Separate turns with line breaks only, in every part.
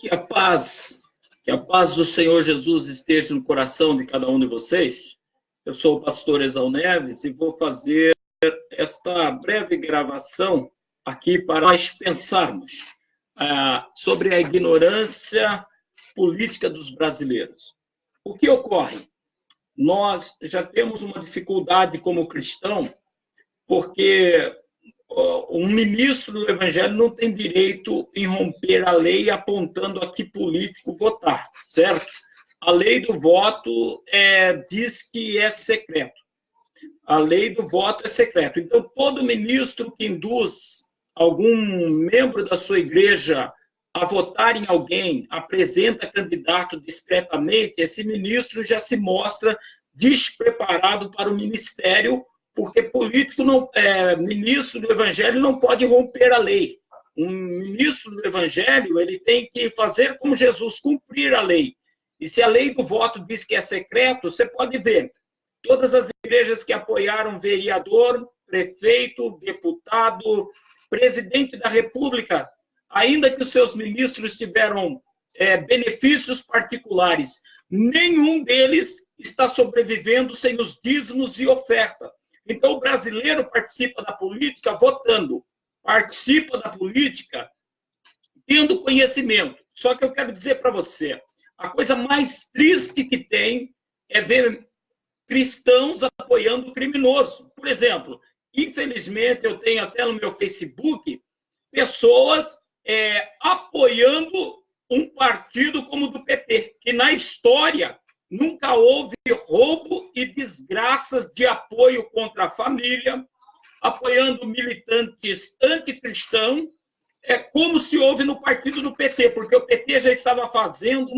Que a paz, que a paz do Senhor Jesus esteja no coração de cada um de vocês. Eu sou o pastor Exal Neves e vou fazer esta breve gravação aqui para nós pensarmos sobre a ignorância política dos brasileiros. O que ocorre? Nós já temos uma dificuldade como cristão, porque um ministro do Evangelho não tem direito em romper a lei apontando a que político votar, certo? A lei do voto diz que é secreto. A lei do voto é secreto. Então, todo ministro que induz algum membro da sua igreja a votar em alguém, apresenta candidato discretamente, esse ministro já se mostra despreparado para o ministério, porque político não, ministro do Evangelho não pode romper a lei. Um ministro do Evangelho ele tem que fazer como Jesus, cumprir a lei. E se a lei do voto diz que é secreto, você pode ver, todas as igrejas que apoiaram vereador, prefeito, deputado, presidente da República, ainda que os seus ministros tiveram benefícios particulares, nenhum deles está sobrevivendo sem os dízimos e oferta. Então, o brasileiro participa da política votando, participa da política tendo conhecimento. Só que eu quero dizer para você, a coisa mais triste que tem é ver cristãos apoiando o criminoso. Por exemplo, infelizmente, eu tenho até no meu Facebook pessoas apoiando um partido como o do PT, que na história nunca houve roubo e desgraças de apoio contra a família, apoiando militantes anticristãos, como se houve no partido do PT, porque o PT já estava fazendo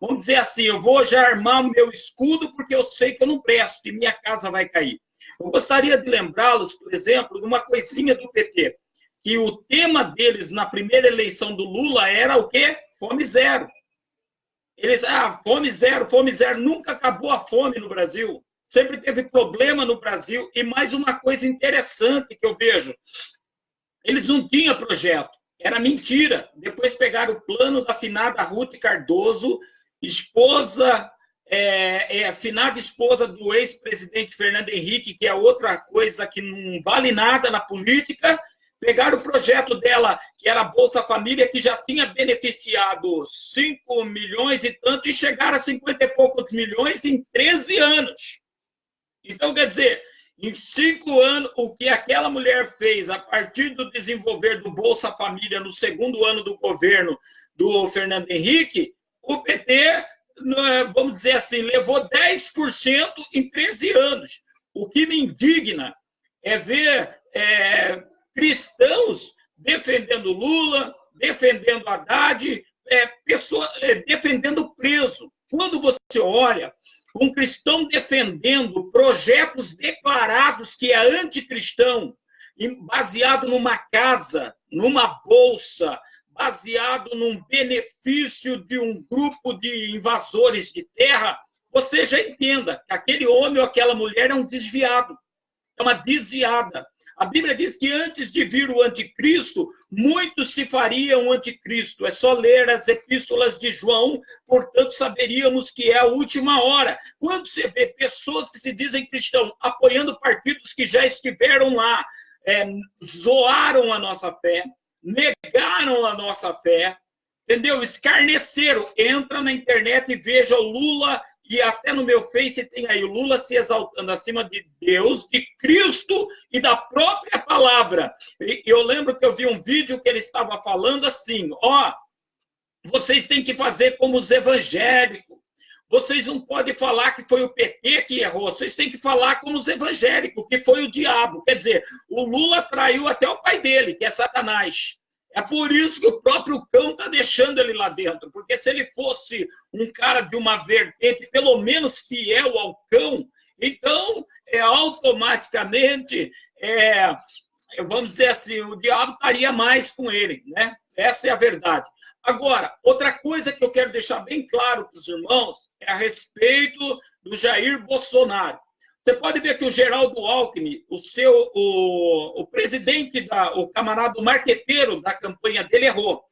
vamos dizer assim, eu vou já armar o meu escudo porque eu sei que eu não presto e minha casa vai cair. Eu gostaria de lembrá-los, por exemplo, de uma coisinha do PT, que o tema deles na primeira eleição do Lula era o quê? Fome zero. Eles, fome zero, nunca acabou a fome no Brasil. Sempre teve problema no Brasil. E mais uma coisa interessante que eu vejo, eles não tinham projeto, era mentira. Depois pegaram o plano da finada Ruth Cardoso, finada esposa do ex-presidente Fernando Henrique, que é outra coisa que não vale nada na política. Pegaram o projeto dela, que era a Bolsa Família, que já tinha beneficiado 5 milhões e tanto, e chegaram a 50 e poucos milhões em 13 anos. Então, quer dizer, em 5 anos, o que aquela mulher fez a partir do desenvolver do Bolsa Família no segundo ano do governo do Fernando Henrique, o PT, vamos dizer assim, levou 10% em 13 anos. O que me indigna é ver cristãos defendendo Lula, defendendo Haddad, defendendo preso. Quando você olha um cristão defendendo projetos declarados que é anticristão, baseado numa casa, numa bolsa, baseado num benefício de um grupo de invasores de terra, você já entenda que aquele homem ou aquela mulher é um desviado, é uma desviada. A Bíblia diz que antes de vir o anticristo, muitos se fariam anticristo. É só ler as epístolas de João, portanto, saberíamos que é a última hora. Quando você vê pessoas que se dizem cristãos apoiando partidos que já estiveram lá, zoaram a nossa fé, negaram a nossa fé, entendeu? Escarneceram. Entra na internet e veja o Lula, e até no meu Face tem aí o Lula se exaltando acima de Deus, de Cristo e da própria palavra. E eu lembro que eu vi um vídeo que ele estava falando assim, vocês têm que fazer como os evangélicos. Vocês não podem falar que foi o PT que errou, vocês têm que falar como os evangélicos, que foi o diabo. Quer dizer, o Lula traiu até o pai dele, que é Satanás. É por isso que o próprio cão está deixando ele lá dentro, porque se ele fosse um cara de uma vertente pelo menos fiel ao cão, então automaticamente, vamos dizer assim, o diabo estaria mais com ele, né? Essa é a verdade. Agora, outra coisa que eu quero deixar bem claro para os irmãos é a respeito do Jair Bolsonaro. Você pode ver que o Geraldo Alckmin, o presidente, o camarada marqueteiro da campanha dele errou.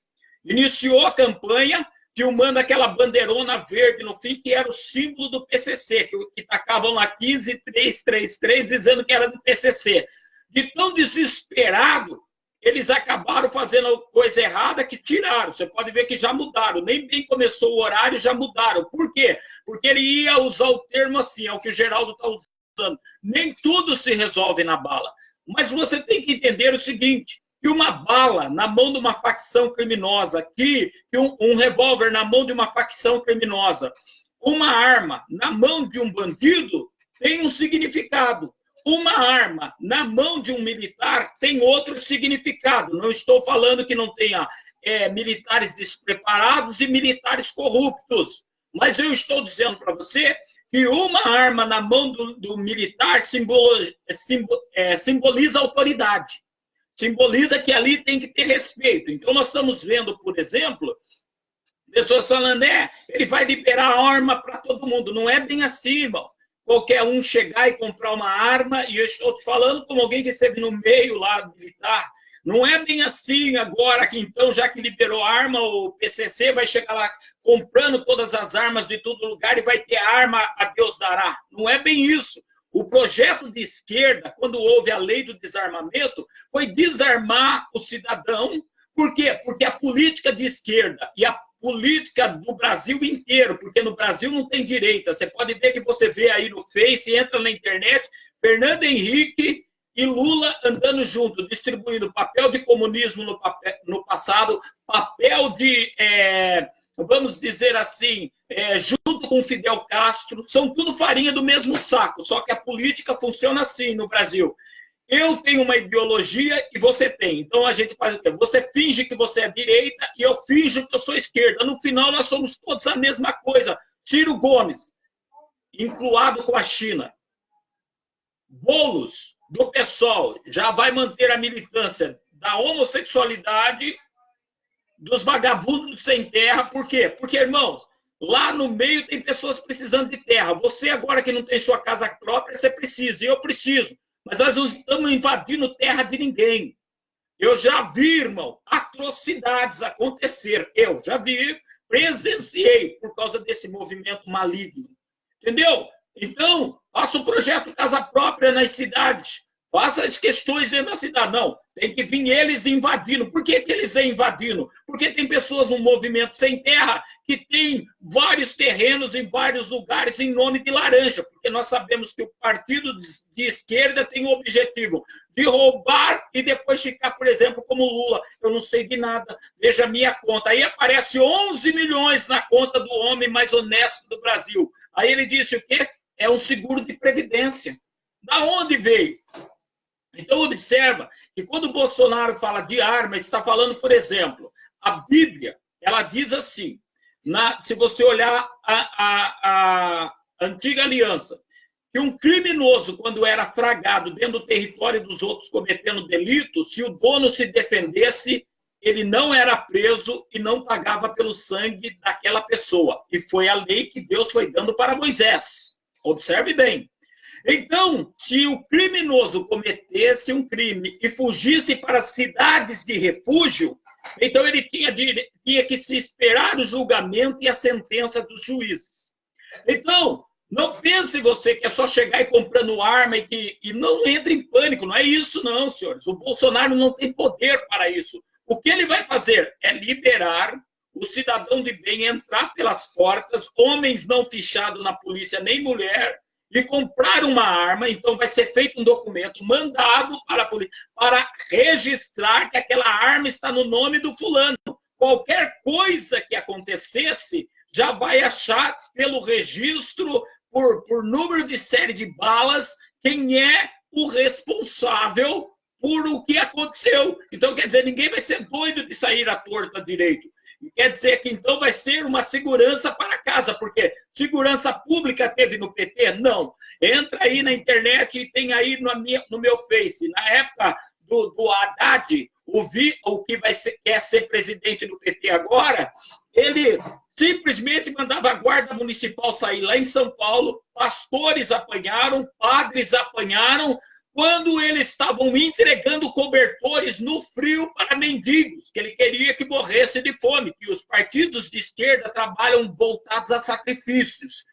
iniciou a campanha filmando aquela bandeirona verde no fim, que era o símbolo do PCC, que tacavam lá 15333, dizendo que era do PCC. De tão desesperado, eles acabaram fazendo coisa errada que tiraram. Você pode ver que já mudaram. Nem bem começou o horário, já mudaram. Por quê? Porque ele ia usar o termo assim, é o que o Geraldo está usando. Nem tudo se resolve na bala. Mas você tem que entender o seguinte, que uma bala na mão de uma facção criminosa, que um revólver na mão de uma facção criminosa, uma arma na mão de um bandido tem um significado. Uma arma na mão de um militar tem outro significado. Não estou falando que não tenha militares despreparados e militares corruptos, mas eu estou dizendo para você que uma arma na mão do militar simboliza autoridade. Simboliza que ali tem que ter respeito. Então, nós estamos vendo, por exemplo, pessoas falando, ele vai liberar a arma para todo mundo. Não é bem assim, irmão. Qualquer um chegar e comprar uma arma, e eu estou te falando como alguém que esteve no meio lá militar. Não é bem assim agora que, então, já que liberou a arma, o PCC vai chegar lá comprando todas as armas de todo lugar e vai ter arma a Deus dará. Não é bem isso. O projeto de esquerda, quando houve a lei do desarmamento, foi desarmar o cidadão. Por quê? Porque a política de esquerda e a política do Brasil inteiro, porque no Brasil não tem direita. Você pode ver que você vê aí no Face, entra na internet, Fernando Henrique e Lula andando junto, distribuindo papel de comunismo no passado, papel de, vamos dizer assim, junto com Fidel Castro, são tudo farinha do mesmo saco, só que a política funciona assim no Brasil. Eu tenho uma ideologia e você tem. Então a gente faz o quê? Você finge que você é direita e eu finjo que eu sou esquerda. No final nós somos todos a mesma coisa. Ciro Gomes, incluado com a China. Boulos, do PSOL, já vai manter a militância da homossexualidade, dos vagabundos sem terra. Por quê? Porque, irmãos, lá no meio tem pessoas precisando de terra. Você agora que não tem sua casa própria, você precisa, e eu preciso. Mas nós não estamos invadindo terra de ninguém. Eu já vi, irmão, atrocidades acontecer. Eu já vi, presenciei por causa desse movimento maligno. Entendeu? Então, faça o projeto Casa Própria nas cidades. Faça as questões dentro da cidade. Não, tem que vir eles invadindo. Por que eles vêm invadindo? Porque tem pessoas no movimento sem terra que tem vários terrenos em vários lugares em nome de laranja. Porque nós sabemos que o partido de esquerda tem o objetivo de roubar e depois ficar, por exemplo, como Lula. Eu não sei de nada, veja a minha conta. Aí aparece 11 milhões na conta do homem mais honesto do Brasil. Aí ele disse o quê? É um seguro de previdência. Da onde veio? Então, observa que quando o Bolsonaro fala de arma, está falando, por exemplo, a Bíblia, ela diz assim, se você olhar a antiga aliança, que um criminoso, quando era fragado dentro do território dos outros cometendo delito, se o dono se defendesse, ele não era preso e não pagava pelo sangue daquela pessoa. E foi a lei que Deus foi dando para Moisés. Observe bem. Então, se o criminoso cometesse um crime e fugisse para cidades de refúgio, então ele tinha que se esperar o julgamento e a sentença dos juízes. Então, não pense você que é só chegar e comprando arma e não entre em pânico. Não é isso não, senhores. O Bolsonaro não tem poder para isso. O que ele vai fazer é liberar o cidadão de bem entrar pelas portas, homens não fichados na polícia, nem mulher, e comprar uma arma. Então vai ser feito um documento mandado para a polícia para registrar que aquela arma está no nome do fulano. Qualquer coisa que acontecesse, já vai achar pelo registro, por número de série de balas, quem é o responsável por o que aconteceu. Então, quer dizer, ninguém vai ser doido de sair à torta direito. Quer dizer que, então, vai ser uma segurança para casa, porque segurança pública teve no PT? Não. Entra aí na internet e tem aí no meu Face. Na época do Haddad, o que quer ser presidente do PT agora, ele simplesmente mandava a guarda municipal sair lá em São Paulo, pastores apanharam, padres apanharam, quando eles estavam entregando cobertores no frio para mendigos, que ele queria que morresse de fome, que os partidos de esquerda trabalham voltados a sacrifícios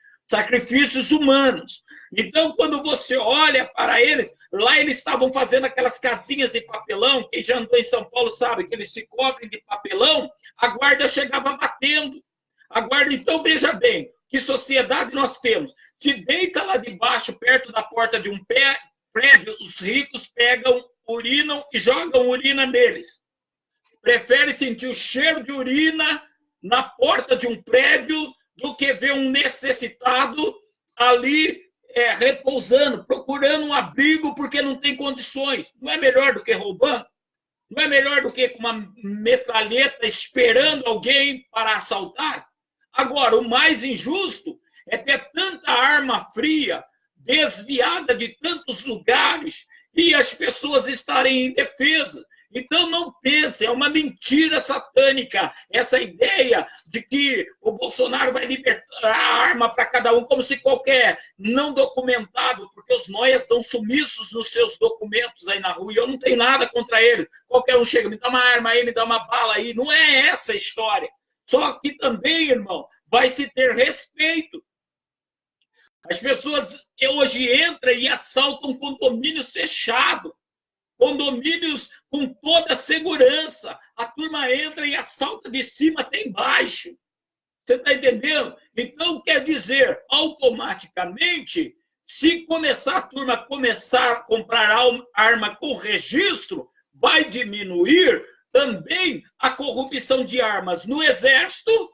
humanos. Então, quando você olha para eles, lá eles estavam fazendo aquelas casinhas de papelão, quem já andou em São Paulo sabe que eles se cobrem de papelão, a guarda chegava batendo. A guarda, então, veja bem, que sociedade nós temos. Se deita lá debaixo, perto da porta de um prédio, os ricos pegam, urinam e jogam urina neles. Prefere sentir o cheiro de urina na porta de um prédio do que ver um necessitado ali repousando, procurando um abrigo porque não tem condições. Não é melhor do que roubando? Não é melhor do que com uma metralheta esperando alguém para assaltar? Agora, o mais injusto é ter tanta arma fria, desviada de tantos lugares, e as pessoas estarem indefesas. Então, não pense, é uma mentira satânica essa ideia de que o Bolsonaro vai libertar a arma para cada um, como se qualquer não documentado, porque os noias estão sumiços nos seus documentos aí na rua, e eu não tenho nada contra ele. Qualquer um chega, me dá uma arma aí, me dá uma bala aí. Não é essa a história. Só que também, irmão, vai se ter respeito. As pessoas hoje entram e assaltam condomínios fechados. Condomínios com toda a segurança. A turma entra e assalta de cima até embaixo. Você está entendendo? Então, quer dizer, automaticamente, se a turma começar a comprar arma com registro, vai diminuir também a corrupção de armas no Exército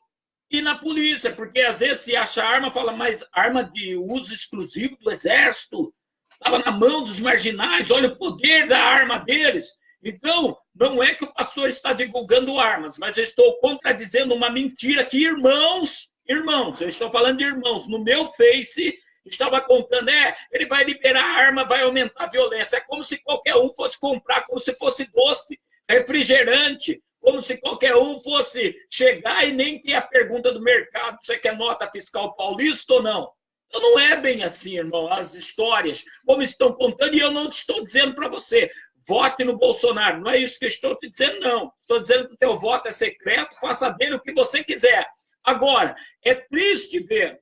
e na polícia, porque às vezes se acha arma, fala, mas arma de uso exclusivo do Exército, estava na mão dos marginais, olha o poder da arma deles. Então, não é que o pastor está divulgando armas, mas eu estou contradizendo uma mentira que irmãos, eu estou falando de irmãos, no meu Face estava contando, ele vai liberar a arma, vai aumentar a violência. É como se qualquer um fosse comprar, como se fosse doce, refrigerante, como se qualquer um fosse chegar e nem ter a pergunta do mercado, você quer nota fiscal paulista ou não? Então não é bem assim, irmão, as histórias, como estão contando, e eu não estou dizendo para você, vote no Bolsonaro, não é isso que eu estou te dizendo, não. Estou dizendo que o teu voto é secreto, faça dele o que você quiser. Agora, é triste ver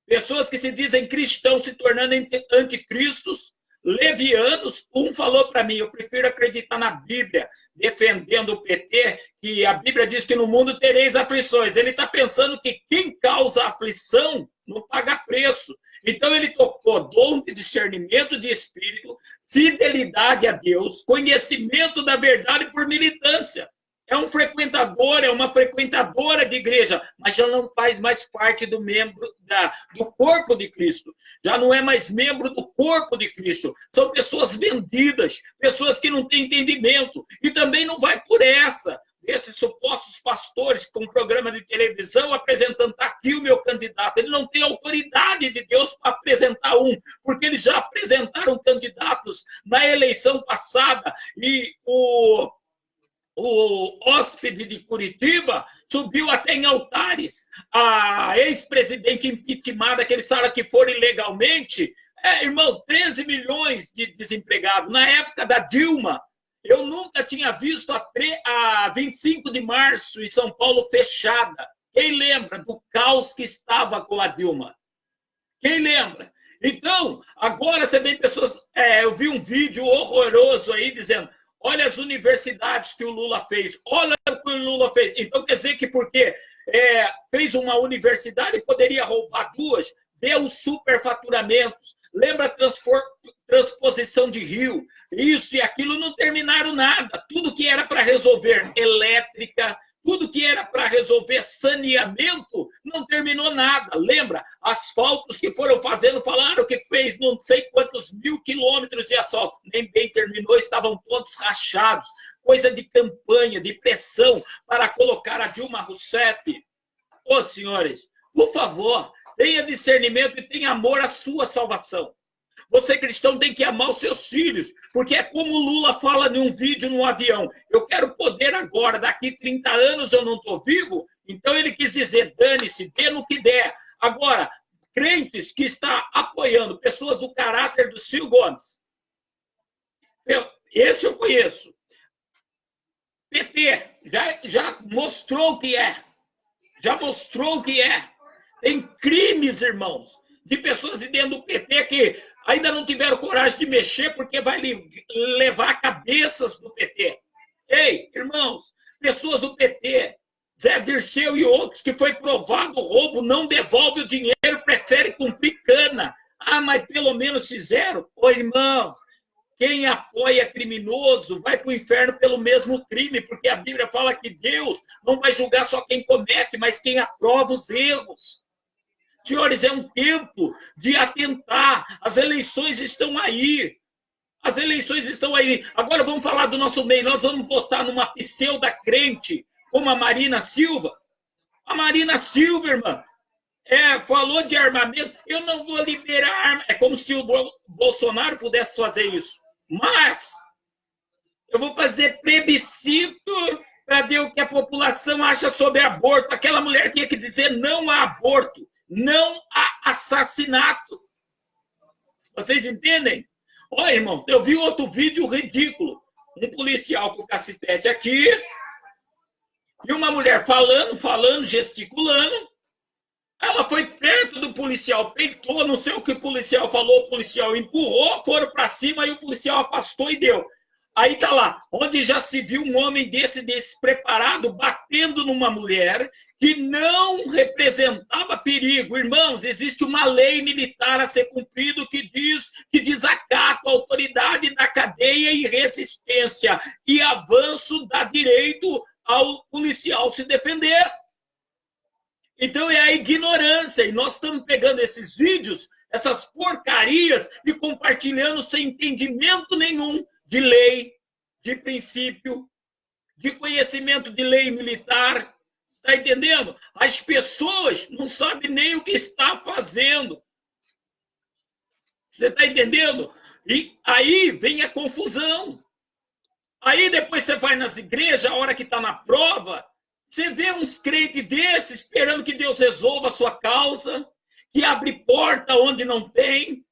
pessoas que se dizem cristãos se tornando anticristos, levianos. Um falou para mim, eu prefiro acreditar na Bíblia, defendendo o PT, que a Bíblia diz que no mundo tereis aflições. Ele está pensando que quem causa aflição não paga preço. Então ele tocou dom de discernimento de espírito, fidelidade a Deus, conhecimento da verdade por militância. É um frequentador, é uma frequentadora de igreja, mas já não faz mais parte do corpo de Cristo. Já não é mais membro do corpo de Cristo. São pessoas vendidas, pessoas que não têm entendimento. E também não vai por essa, desses supostos pastores com programa de televisão apresentando, tá aqui o meu candidato. Ele não tem autoridade de Deus para apresentar porque eles já apresentaram candidatos na eleição passada e o hóspede de Curitiba subiu até em altares. A ex-presidente impeachmentada, que eles falam que foram ilegalmente, irmão, 13 milhões de desempregados. Na época da Dilma, eu nunca tinha visto a 25 de março em São Paulo fechada. Quem lembra do caos que estava com a Dilma? Quem lembra? Então, agora você vê pessoas... eu vi um vídeo horroroso aí dizendo... Olha as universidades que o Lula fez. Olha o que o Lula fez. Então, quer dizer que porque fez uma universidade, poderia roubar duas, deu superfaturamentos. Lembra a transposição de rio? Isso e aquilo não terminaram nada. Tudo que era para resolver elétrica, tudo que era para resolver saneamento, não terminou nada. Lembra? Asfaltos que foram fazendo, falaram que fez não sei quantos 1000 quilômetros de asfalto. Nem bem terminou, estavam todos rachados. Coisa de campanha, de pressão para colocar a Dilma Rousseff. Ô, senhores, por favor, tenha discernimento e tenha amor à sua salvação. Você, cristão, tem que amar os seus filhos, porque é como o Lula fala em um vídeo no avião. Eu quero poder agora, daqui 30 anos eu não estou vivo, então ele quis dizer, dane-se, dê no que der. Agora, crentes que estão apoiando pessoas do caráter do Ciro Gomes, Esse eu conheço. PT, já mostrou o que é. Já mostrou o que é. Tem crimes, irmãos, de pessoas de dentro do PT que ainda não tiveram coragem de mexer porque vai levar cabeças do PT. Ei, irmãos, pessoas do PT, Zé Dirceu e outros, que foi provado o roubo, não devolve o dinheiro, prefere cumprir cana. Ah, mas pelo menos fizeram. Ô, irmão, quem apoia criminoso vai para o inferno pelo mesmo crime, porque a Bíblia fala que Deus não vai julgar só quem comete, mas quem aprova os erros. Senhores, é um tempo de atentar. As eleições estão aí. As eleições estão aí. Agora vamos falar do nosso meio. Nós vamos votar numa pseudo-crente como a Marina Silva. A Marina Silva, irmã, falou de armamento. Eu não vou liberar arma. É como se o Bolsonaro pudesse fazer isso. Mas eu vou fazer plebiscito para ver o que a população acha sobre aborto. Aquela mulher tinha que dizer não a aborto, não a assassinato. Vocês entendem? Olha, irmão, eu vi outro vídeo ridículo. Um policial com o cacetete aqui e uma mulher falando, gesticulando. Ela foi perto do policial, peitou, não sei o que o policial falou, o policial empurrou, foram para cima e o policial afastou e deu. Aí tá lá, onde já se viu um homem desse despreparado batendo numa mulher que não representava perigo. Irmãos, existe uma lei militar a ser cumprida que diz que desacato a autoridade da cadeia e resistência e avanço dá direito ao policial se defender. Então é a ignorância, e nós estamos pegando esses vídeos, essas porcarias, e compartilhando sem entendimento nenhum de lei, de princípio, de conhecimento de lei militar. Está entendendo? As pessoas não sabem nem o que está fazendo. Você está entendendo? E aí vem a confusão. Aí depois você vai nas igrejas, a hora que está na prova, você vê uns crentes desses esperando que Deus resolva a sua causa, que abre porta onde não tem.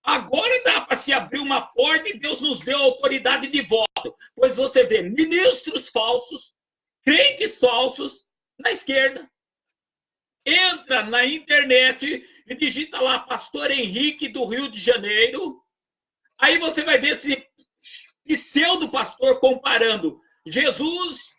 Agora dá para se abrir uma porta e Deus nos deu autoridade de voto. Pois você vê ministros falsos, crentes falsos na esquerda. Entra na internet e digita lá Pastor Henrique do Rio de Janeiro. Aí você vai ver esse pseudo-pastor comparando Jesus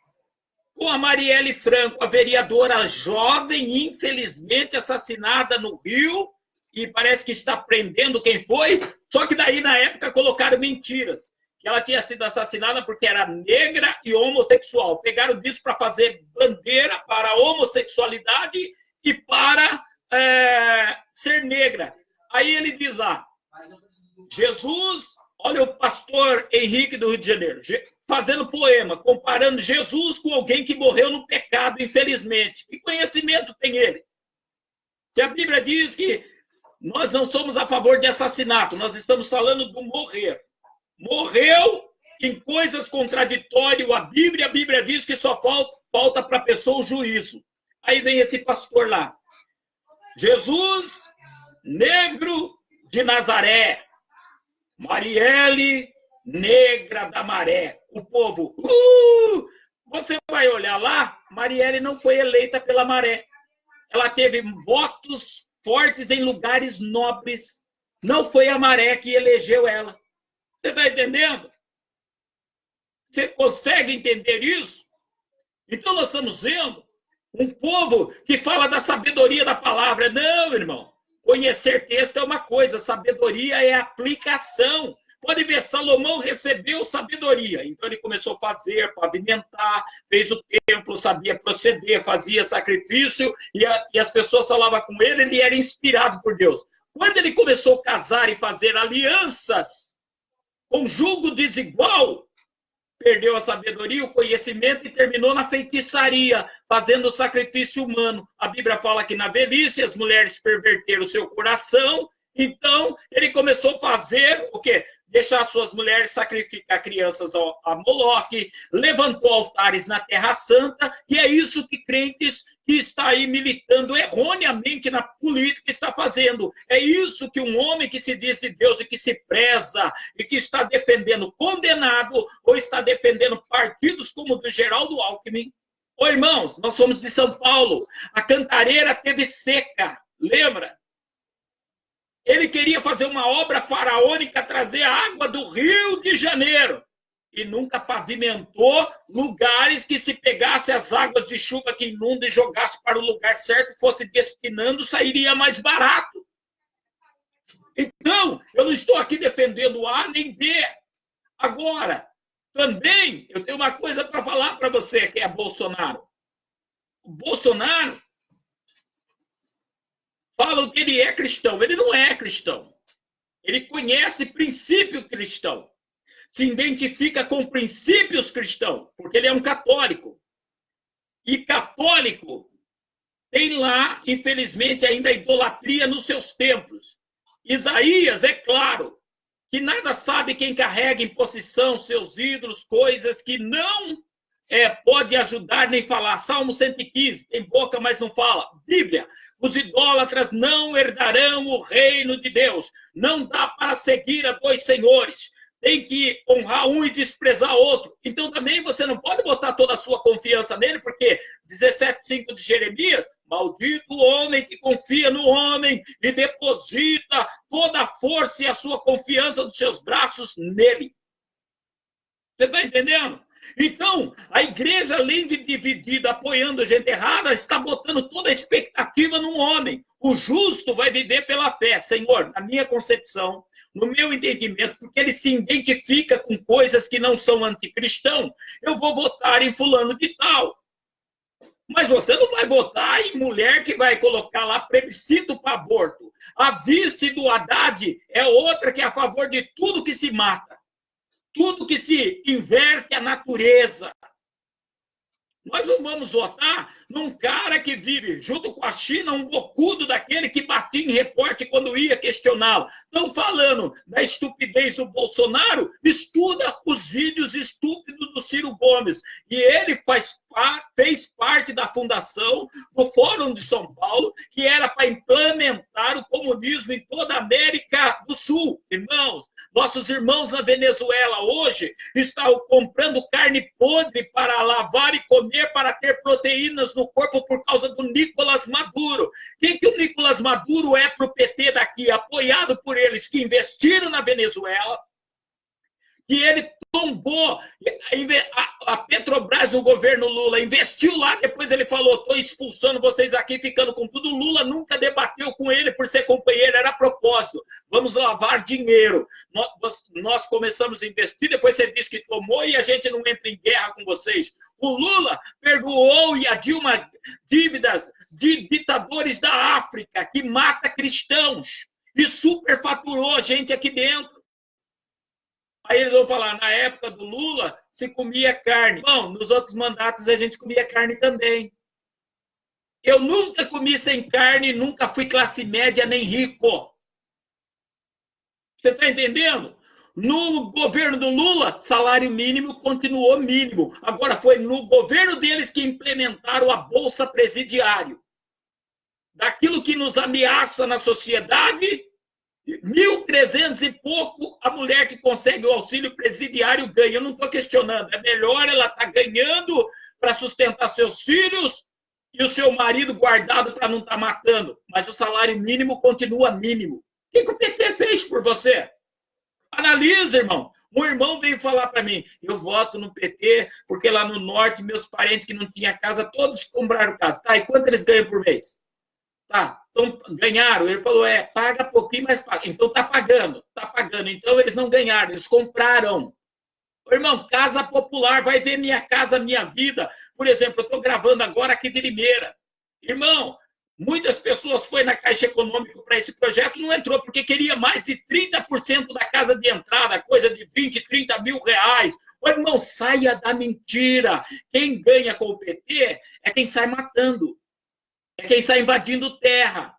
com a Marielle Franco, a vereadora jovem, infelizmente assassinada no Rio, e parece que está prendendo quem foi, só que daí, na época, colocaram mentiras, que ela tinha sido assassinada porque era negra e homossexual. Pegaram disso para fazer bandeira para a homossexualidade e para ser negra. Aí ele diz lá, Jesus, olha o pastor Henrique do Rio de Janeiro, fazendo poema, comparando Jesus com alguém que morreu no pecado, infelizmente. Que conhecimento tem ele? Se a Bíblia diz que nós não somos a favor de assassinato, nós estamos falando do morrer. Morreu em coisas contraditórias, a Bíblia diz que só falta para a pessoa o juízo. Aí vem esse pastor lá. Jesus, negro de Nazaré, Marielle, negra da maré. O povo, você vai olhar lá, Marielle não foi eleita pela maré. Ela teve votos fortes em lugares nobres. Não foi a maré que elegeu ela. Você está entendendo? Você consegue entender isso? Então nós estamos vendo um povo que fala da sabedoria da palavra. Não, irmão. Conhecer texto é uma coisa, sabedoria é aplicação. Pode ver, Salomão recebeu sabedoria. Então ele começou a fazer, pavimentar, fez o templo, sabia proceder, fazia sacrifício, e as pessoas falavam com ele, ele era inspirado por Deus. Quando ele começou a casar e fazer alianças com jugo desigual, perdeu a sabedoria, o conhecimento e terminou na feitiçaria, fazendo o sacrifício humano. A Bíblia fala que na velhice as mulheres perverteram o seu coração, então ele começou a fazer o quê? Deixar suas mulheres sacrificar crianças a Moloque, levantou altares na Terra Santa, e é isso que crentes que está aí militando erroneamente na política está fazendo. É isso que um homem que se diz de Deus e que se preza e que está defendendo condenado ou está defendendo partidos como o do Geraldo Alckmin. Ô, irmãos, nós somos de São Paulo. A Cantareira teve seca, lembra? Ele queria fazer uma obra faraônica, trazer a água do Rio de Janeiro. E nunca pavimentou lugares que, se pegasse as águas de chuva que inunda e jogasse para o lugar certo, fosse destinando, sairia mais barato. Então, eu não estou aqui defendendo A nem B. Agora, também, eu tenho uma coisa para falar para você, que é Bolsonaro. O Bolsonaro fala que ele é cristão. Ele não é cristão. Ele conhece princípio cristão. Se identifica com princípios cristãos, porque ele é um católico. E católico tem lá, infelizmente, ainda a idolatria nos seus templos. Isaías, é claro, que nada sabe quem carrega em possessão seus ídolos, coisas que não pode ajudar nem falar. Salmo 115, tem boca, mas não fala. Bíblia, os idólatras não herdarão o reino de Deus. Não dá para seguir a dois senhores. Tem que honrar um e desprezar outro. Então também você não pode botar toda a sua confiança nele, porque 17:5 de Jeremias, maldito o homem que confia no homem e deposita toda a força e a sua confiança dos seus braços nele. Você está entendendo? Então, a igreja, além de dividida, apoiando gente errada, está botando toda a expectativa no homem. O justo vai viver pela fé. Senhor, na minha concepção, no meu entendimento, porque ele se identifica com coisas que não são anticristão, eu vou votar em fulano de tal. Mas você não vai votar em mulher que vai colocar lá plebiscito para aborto. A vice do Haddad é outra que é a favor de tudo que se mata. Tudo que se inverte a natureza. Nós não vamos votar num cara que vive junto com a China, um bocudo daquele que batia em repórter quando ia questioná-lo. Estão falando da estupidez do Bolsonaro? Estuda os vídeos estúpidos do Ciro Gomes. E ele fez parte da fundação do Fórum de São Paulo, que era para implementar o comunismo em toda a América do Sul. Irmãos, nossos irmãos na Venezuela hoje estão comprando carne podre para lavar e comer, para ter proteínas no corpo por causa do Nicolás Maduro. Quem que o Nicolás Maduro é para o PT daqui? Apoiado por eles que investiram na Venezuela, que ele tombou a Petrobras no governo Lula, investiu lá, depois ele falou, estou expulsando vocês aqui, ficando com tudo. O Lula nunca debateu com ele por ser companheiro, era propósito. Vamos lavar dinheiro. Nós começamos a investir, depois você disse que tomou e a gente não entra em guerra com vocês. O Lula perdoou e a Dilma dívidas de ditadores da África, que mata cristãos, e superfaturou a gente aqui dentro. Aí eles vão falar, na época do Lula, se comia carne. Bom, nos outros mandatos a gente comia carne também. Eu nunca comi sem carne, nunca fui classe média nem rico. Você está entendendo? No governo do Lula, salário mínimo continuou mínimo. Agora foi no governo deles que implementaram a Bolsa Presidiário. Daquilo que nos ameaça na sociedade, 1.300 e pouco a mulher que consegue o auxílio presidiário ganha. Eu não estou questionando. É melhor ela estar ganhando para sustentar seus filhos e o seu marido guardado para não estar matando. Mas o salário mínimo continua mínimo. O que o PT fez por você? Analisa, irmão. Um irmão veio falar para mim, eu voto no PT porque lá no norte meus parentes que não tinham casa, todos compraram casa. Tá, e quanto eles ganham por mês? Tá, então ganharam. Ele falou, paga pouquinho, mas paga. Então tá pagando. Então eles não ganharam, eles compraram. Irmão, casa popular, vai ver Minha Casa Minha Vida. Por exemplo, eu estou gravando agora aqui de Limeira. Irmão, muitas pessoas foram na Caixa Econômica para esse projeto, não entrou, porque queria mais de 30% da casa de entrada, coisa de 20, 30 mil reais. Ô, irmão, saia da mentira. Quem ganha com o PT é quem sai matando. É quem sai invadindo terra.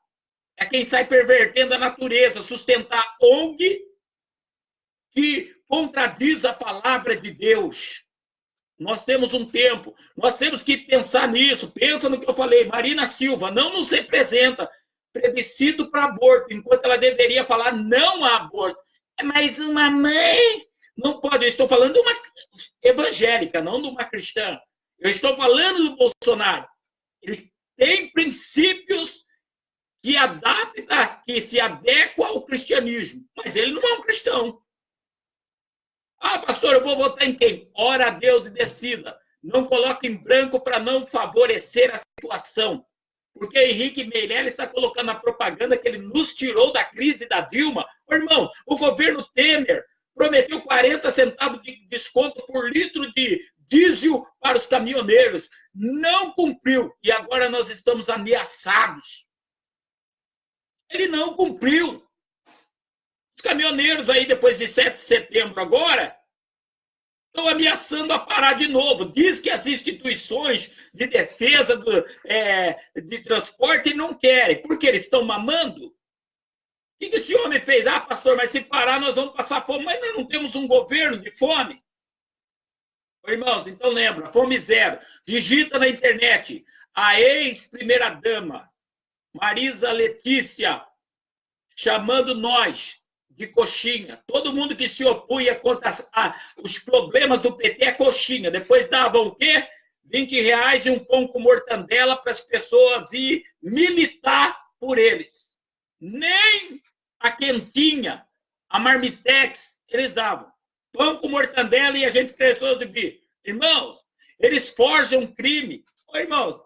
É quem sai pervertendo a natureza. Sustentar ONG que contradiz a palavra de Deus. Nós temos um tempo. Nós temos que pensar nisso. Pensa no que eu falei. Marina Silva não nos representa. Plebiscito para aborto, enquanto ela deveria falar não a aborto. Mas uma mãe não pode. Eu estou falando de uma evangélica, não de uma cristã. Eu estou falando do Bolsonaro. Ele tem princípios que se adequam ao cristianismo, mas ele não é um cristão. Ah, pastor, eu vou votar em quem? Ora a Deus e decida. Não coloque em branco para não favorecer a situação. Porque Henrique Meirelles está colocando a propaganda que ele nos tirou da crise da Dilma. Ô, irmão, o governo Temer prometeu 40 centavos de desconto por litro de diesel para os caminhoneiros. Não cumpriu. E agora nós estamos ameaçados. Ele não cumpriu. Os caminhoneiros aí, depois de 7 de setembro agora, estão ameaçando a parar de novo. Diz que as instituições de defesa de transporte não querem, porque eles estão mamando. O que esse homem fez? Ah, pastor, mas se parar nós vamos passar fome. Mas nós não temos um governo de fome. Ô, irmãos, então lembra, fome zero. Digita na internet, a ex-primeira-dama, Marisa Letícia, chamando nós de coxinha. Todo mundo que se opunha contra os problemas do PT é coxinha. Depois davam o quê? R$20 e um pão com mortandela para as pessoas ir militar por eles. Nem a quentinha, a marmitex, eles davam. Pão com mortandela e a gente cresceu de vir. Irmãos, eles forjam crime. Ô, irmãos,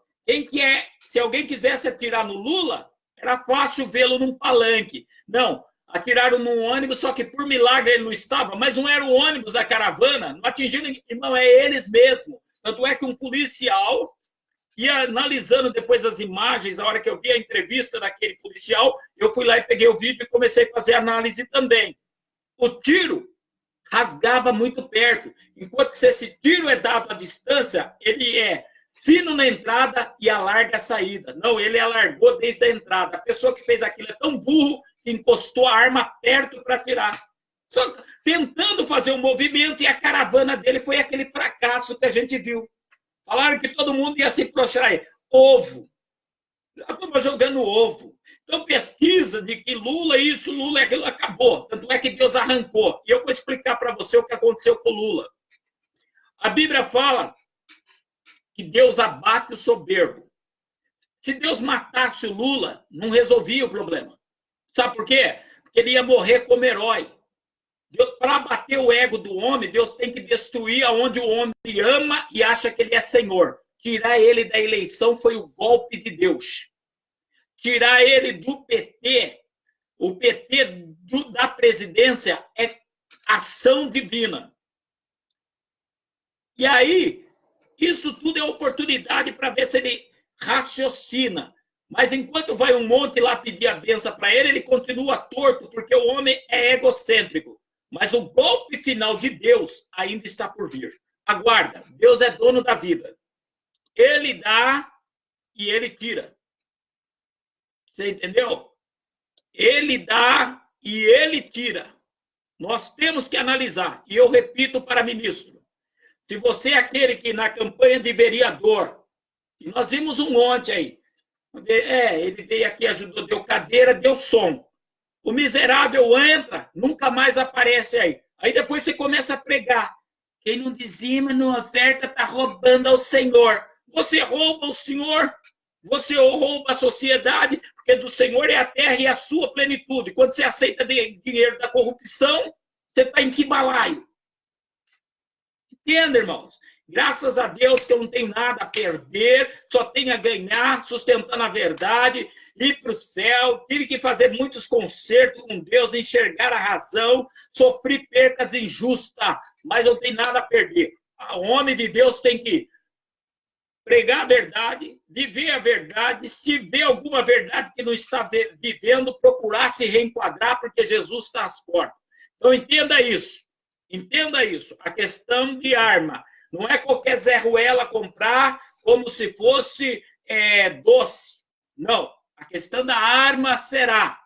se alguém quisesse atirar no Lula, era fácil vê-lo num palanque. Não, atiraram num ônibus, só que por milagre ele não estava, mas não era o ônibus da caravana, não atingiu ninguém. Irmão, é eles mesmo. Tanto é que um policial ia analisando depois as imagens, a hora que eu vi a entrevista daquele policial, eu fui lá e peguei o vídeo e comecei a fazer análise também. O tiro rasgava muito perto, enquanto que se esse tiro é dado à distância, ele é fino na entrada e alarga a saída. Não, ele alargou desde a entrada. A pessoa que fez aquilo é tão burro que encostou a arma perto para atirar. Só tentando fazer um movimento, e a caravana dele foi aquele fracasso que a gente viu. Falaram que todo mundo ia se prostrar. Ovo. Já estava jogando ovo. Então, pesquisa de que Lula isso, Lula aquilo, acabou. Tanto é que Deus arrancou. E eu vou explicar para você o que aconteceu com Lula. A Bíblia fala que Deus abate o soberbo. Se Deus matasse o Lula, não resolvia o problema. Sabe por quê? Porque ele ia morrer como herói. Para abater o ego do homem, Deus tem que destruir aonde o homem ama e acha que ele é Senhor. Tirar ele da eleição foi o golpe de Deus. Tirar ele do PT, o PT da presidência é ação divina. E aí, isso tudo é oportunidade para ver se ele raciocina. Mas enquanto vai um monte lá pedir a benção para ele, ele continua torto, porque o homem é egocêntrico. Mas o golpe final de Deus ainda está por vir. Aguarda, Deus é dono da vida. Ele dá e ele tira. Você entendeu? Ele dá e ele tira. Nós temos que analisar. E eu repito para ministro, se você é aquele que na campanha de vereador, e nós vimos um monte aí, ele veio aqui, ajudou, deu cadeira, deu som. O miserável entra, nunca mais aparece aí. Aí depois você começa a pregar. Quem não dizima, não oferta, está roubando ao Senhor. Você rouba o Senhor, você rouba a sociedade, porque do Senhor é a terra e a sua plenitude. Quando você aceita dinheiro da corrupção, você está em que balaio? Entenda, irmãos? Graças a Deus que eu não tenho nada a perder, só tenho a ganhar, sustentando a verdade, ir para o céu. Tive que fazer muitos concertos com Deus, enxergar a razão, sofri percas injustas, mas não tem nada a perder. O homem de Deus tem que pregar a verdade, viver a verdade, se vê alguma verdade que não está vivendo, procurar se reenquadrar, porque Jesus está às portas. Então entenda isso. Entenda isso. A questão de arma. Não é qualquer Zé Ruela comprar como se fosse doce. Não. A questão da arma será.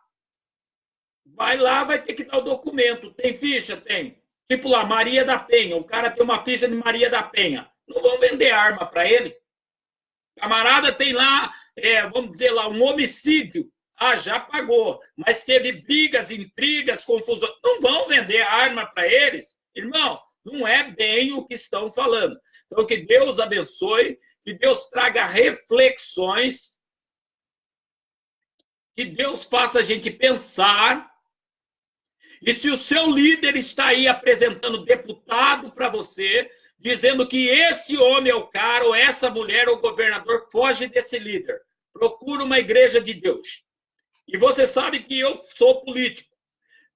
Vai lá, vai ter que dar o documento. Tem ficha? Tem. Tipo lá, Maria da Penha. O cara tem uma ficha de Maria da Penha. Não vão vender arma para ele. Camarada tem lá, vamos dizer lá, um homicídio. Ah, já pagou, mas teve brigas, intrigas, confusões. Não vão vender arma para eles. Irmão, não é bem o que estão falando. Então, que Deus abençoe, que Deus traga reflexões, que Deus faça a gente pensar. E se o seu líder está aí apresentando deputado para você, dizendo que esse homem é o cara, ou essa mulher, ou governador, foge desse líder. Procura uma igreja de Deus. E você sabe que eu sou político,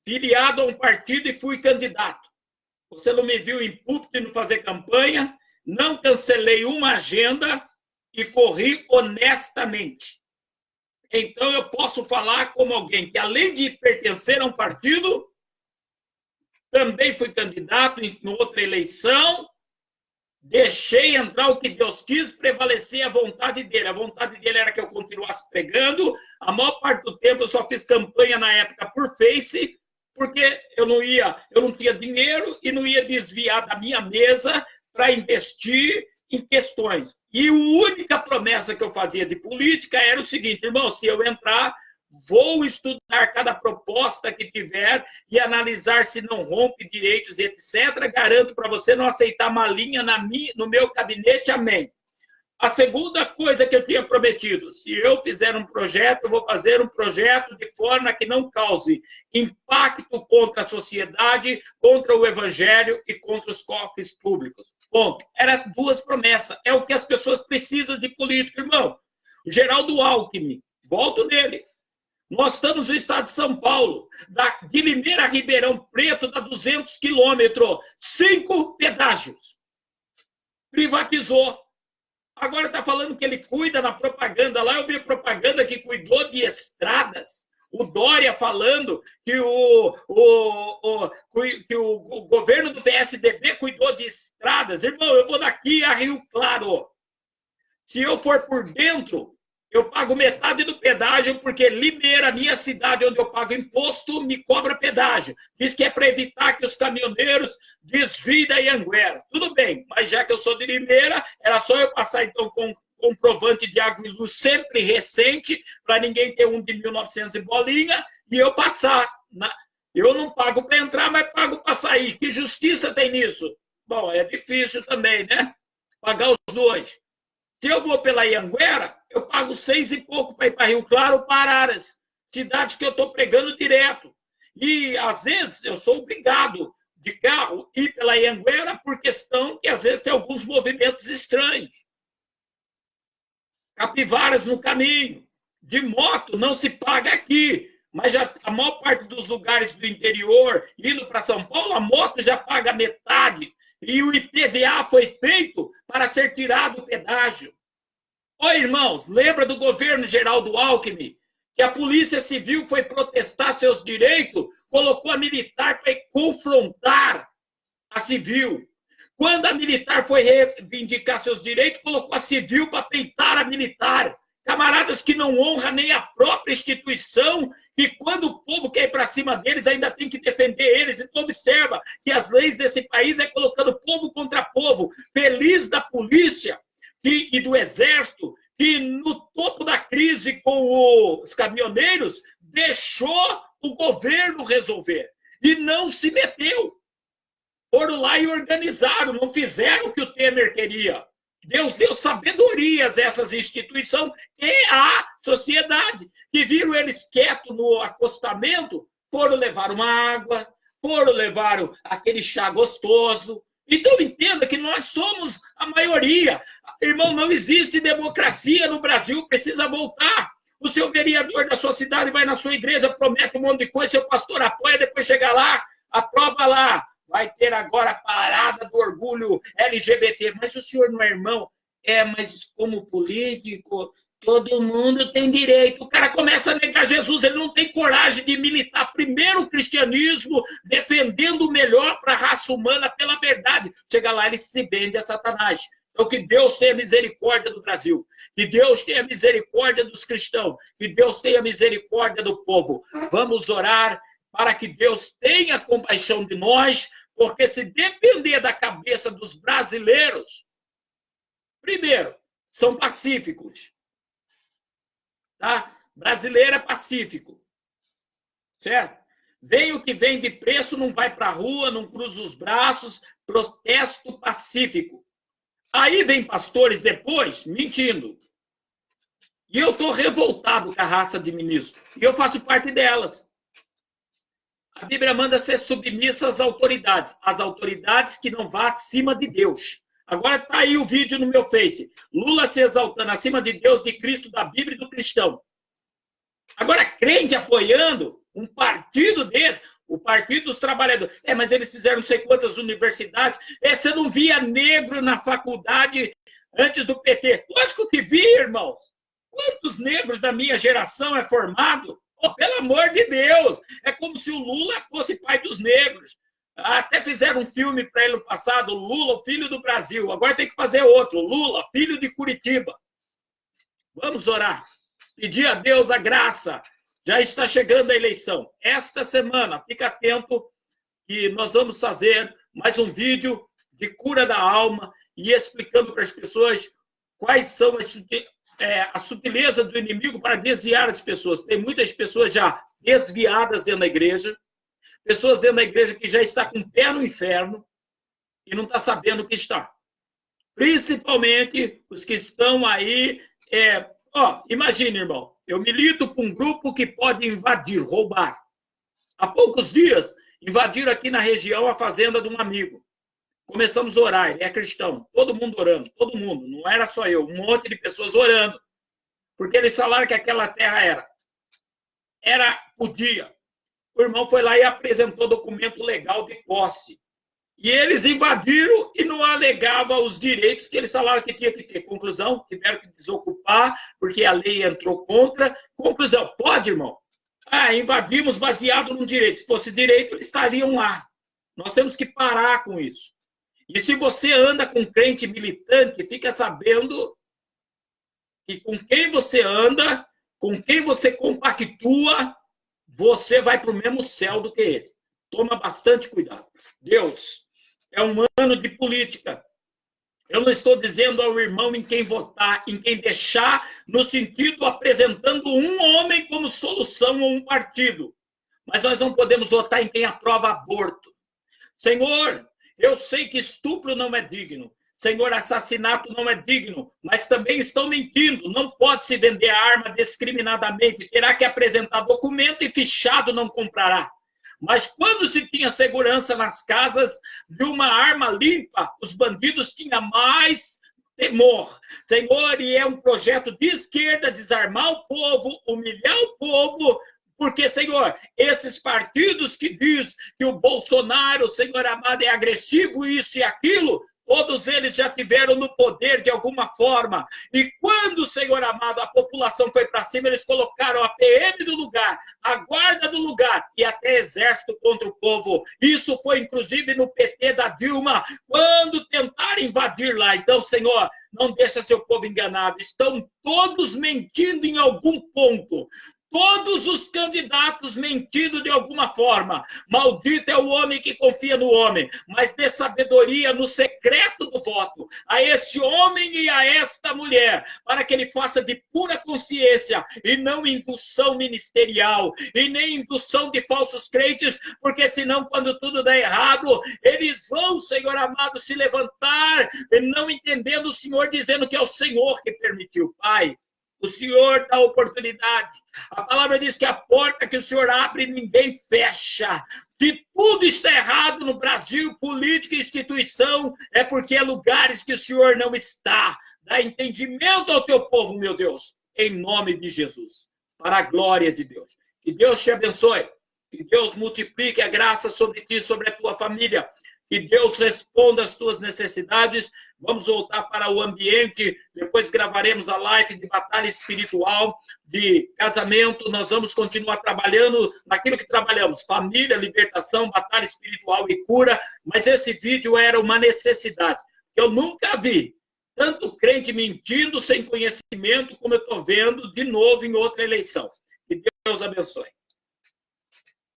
filiado a um partido e fui candidato. Você não me viu em púlpito não fazer campanha, não cancelei uma agenda e corri honestamente. Então eu posso falar como alguém que, além de pertencer a um partido, também fui candidato em outra eleição, deixei entrar o que Deus quis, prevalecer a vontade dele. A vontade dele era que eu continuasse pregando. A maior parte do tempo eu só fiz campanha na época por Face, porque eu não tinha dinheiro e não ia desviar da minha mesa para investir em questões. E a única promessa que eu fazia de política era o seguinte, irmão, se eu entrar, vou estudar cada proposta que tiver e analisar se não rompe direitos, etc. Garanto para você não aceitar malinha no meu gabinete, amém. A segunda coisa que eu tinha prometido, se eu fizer um projeto, eu vou fazer um projeto de forma que não cause impacto contra a sociedade, contra o evangelho e contra os cofres públicos. Ponto. Eram duas promessas. É o que as pessoas precisam de político, irmão. O Geraldo Alckmin, volto nele. Nós estamos no estado de São Paulo, de Limeira a Ribeirão Preto, dá 200 quilômetros, 5 pedágios. Privatizou. Agora está falando que ele cuida na propaganda. Lá eu vi propaganda que cuidou de estradas. O Dória falando que o governo do PSDB cuidou de estradas. Irmão, eu vou daqui a Rio Claro. Se eu for por dentro, eu pago metade do pedágio, porque Limeira, minha cidade, onde eu pago imposto, me cobra pedágio. Diz que é para evitar que os caminhoneiros desviem da Anhanguera. Tudo bem, mas já que eu sou de Limeira, era só eu passar, então, com comprovante de água e luz sempre recente, para ninguém ter um de 1900 e bolinha, e eu passar. Eu não pago para entrar, mas pago para sair. Que justiça tem nisso? Bom, é difícil também, né? Pagar os dois. Se eu vou pela Anhanguera, eu pago 6 e pouco para ir para Rio Claro ou para Araras, cidades que eu estou pregando direto. E, às vezes, eu sou obrigado de carro ir pela Anhanguera por questão que, às vezes, tem alguns movimentos estranhos. Capivaras no caminho. De moto não se paga aqui, mas já, a maior parte dos lugares do interior, indo para São Paulo, a moto já paga metade. E o IPVA foi feito para ser tirado o pedágio. Oi, irmãos, lembra do governo Geraldo Alckmin, que a Polícia Civil foi protestar seus direitos, colocou a militar para confrontar a civil. Quando a militar foi reivindicar seus direitos, colocou a civil para peitar a militar. Camaradas que não honram nem a própria instituição, que quando o povo quer ir para cima deles, ainda tem que defender eles. Então, observa que as leis desse país é colocando povo contra povo. Feliz da polícia e do exército, que no topo da crise com os caminhoneiros, deixou o governo resolver e não se meteu. Foram lá e organizaram, não fizeram o que o Temer queria. Deus deu sabedorias a essas instituições e à sociedade, que viram eles quietos no acostamento, foram levar uma água, foram levar aquele chá gostoso. Então, entenda que nós somos a maioria. Irmão, não existe democracia no Brasil, precisa voltar. O seu vereador da sua cidade vai na sua igreja, promete um monte de coisa, seu pastor apoia, depois chega lá, aprova lá. Vai ter agora a parada do orgulho LGBT. Mas o senhor não é irmão? É, mas como político, todo mundo tem direito. O cara começa a negar Jesus, ele não tem coragem de militar primeiro o cristianismo, defendendo o melhor para a raça humana pela verdade. Chega lá, ele se vende a Satanás. Então, que Deus tenha misericórdia do Brasil, que Deus tenha misericórdia dos cristãos, que Deus tenha misericórdia do povo. Vamos orar para que Deus tenha compaixão de nós, porque se depender da cabeça dos brasileiros, Primeiro, são pacíficos. Tá? Brasileiro é pacífico. Certo? Vem o que vem de preço, não vai para a rua, não cruza os braços, protesto pacífico. Aí vem pastores depois mentindo. E eu estou revoltado com a raça de ministro. E eu faço parte delas. A Bíblia manda ser submissa às autoridades. As autoridades que não vá acima de Deus. Agora está aí o vídeo no meu Face. Lula se exaltando acima de Deus, de Cristo, da Bíblia e do cristão. Agora, crente apoiando um partido desse, o Partido dos Trabalhadores. Mas eles fizeram não sei quantas universidades. Você não via negro na faculdade antes do PT. Lógico que vi, irmãos. Quantos negros da minha geração é formado? Oh, pelo amor de Deus! É como se o Lula fosse pai dos negros. Até fizeram um filme para ele no passado, Lula, o filho do Brasil. Agora tem que fazer outro, Lula, filho de Curitiba. Vamos orar. Pedir a Deus a graça. Já está chegando a eleição. Esta semana, fica atento, que nós vamos fazer mais um vídeo de cura da alma e explicando para as pessoas quais são a sutileza do inimigo para desviar as pessoas. Tem muitas pessoas já desviadas dentro da igreja, pessoas dentro da igreja que já está com o pé no inferno e não está sabendo o que está. Principalmente os que estão aí... imagine, irmão, eu milito para um grupo que pode invadir, roubar. Há poucos dias, invadiram aqui na região a fazenda de um amigo. Começamos a orar, ele é cristão, todo mundo orando, todo mundo, não era só eu, um monte de pessoas orando, porque eles falaram que aquela terra podia. O irmão foi lá e apresentou documento legal de posse. E eles invadiram e não alegavam os direitos que eles falaram que tinha que ter. Conclusão, tiveram que desocupar, porque a lei entrou contra. Conclusão, pode, irmão? Invadimos baseado no direito. Se fosse direito, eles estariam lá. Nós temos que parar com isso. E se você anda com crente militante, fica sabendo que com quem você anda, com quem você compactua, você vai para o mesmo céu do que ele. Toma bastante cuidado. Deus, é um ano de política. Eu não estou dizendo ao irmão em quem votar, em quem deixar, no sentido apresentando um homem como solução ou um partido. Mas nós não podemos votar em quem aprova aborto. Senhor, eu sei que estupro não é digno. Senhor, assassinato não é digno, mas também estão mentindo. Não pode se vender arma discriminadamente. Terá que apresentar documento e fichado não comprará. Mas quando se tinha segurança nas casas de uma arma limpa, os bandidos tinham mais temor. Senhor, e é um projeto de esquerda desarmar o povo, humilhar o povo, porque, Senhor, esses partidos que diz que o Bolsonaro, Senhor amado, é agressivo, isso e aquilo, todos eles já tiveram no poder de alguma forma. E quando, Senhor amado, a população foi para cima, eles colocaram a PM do lugar, a guarda do lugar e até exército contra o povo. Isso foi, inclusive, no PT da Dilma, quando tentaram invadir lá. Então, Senhor, não deixa seu povo enganado. Estão todos mentindo em algum ponto. Todos os candidatos mentindo de alguma forma. Maldito é o homem que confia no homem, mas dê sabedoria no secreto do voto a esse homem e a esta mulher, para que ele faça de pura consciência e não indução ministerial e nem indução de falsos crentes, porque senão, quando tudo dá errado, eles vão, Senhor amado, se levantar, não entendendo o Senhor, dizendo que é o Senhor que permitiu. Pai, o Senhor dá oportunidade. A palavra diz que a porta que o Senhor abre, ninguém fecha. Se tudo está errado no Brasil, política e instituição, é porque é lugares que o Senhor não está. Dá entendimento ao teu povo, meu Deus, em nome de Jesus. Para a glória de Deus. Que Deus te abençoe. Que Deus multiplique a graça sobre ti, sobre a tua família. Que Deus responda às tuas necessidades. Vamos voltar para o ambiente. Depois gravaremos a live de batalha espiritual, de casamento. Nós vamos continuar trabalhando naquilo que trabalhamos. Família, libertação, batalha espiritual e cura. Mas esse vídeo era uma necessidade. Eu nunca vi tanto crente mentindo sem conhecimento como eu estou vendo de novo em outra eleição. Que Deus abençoe.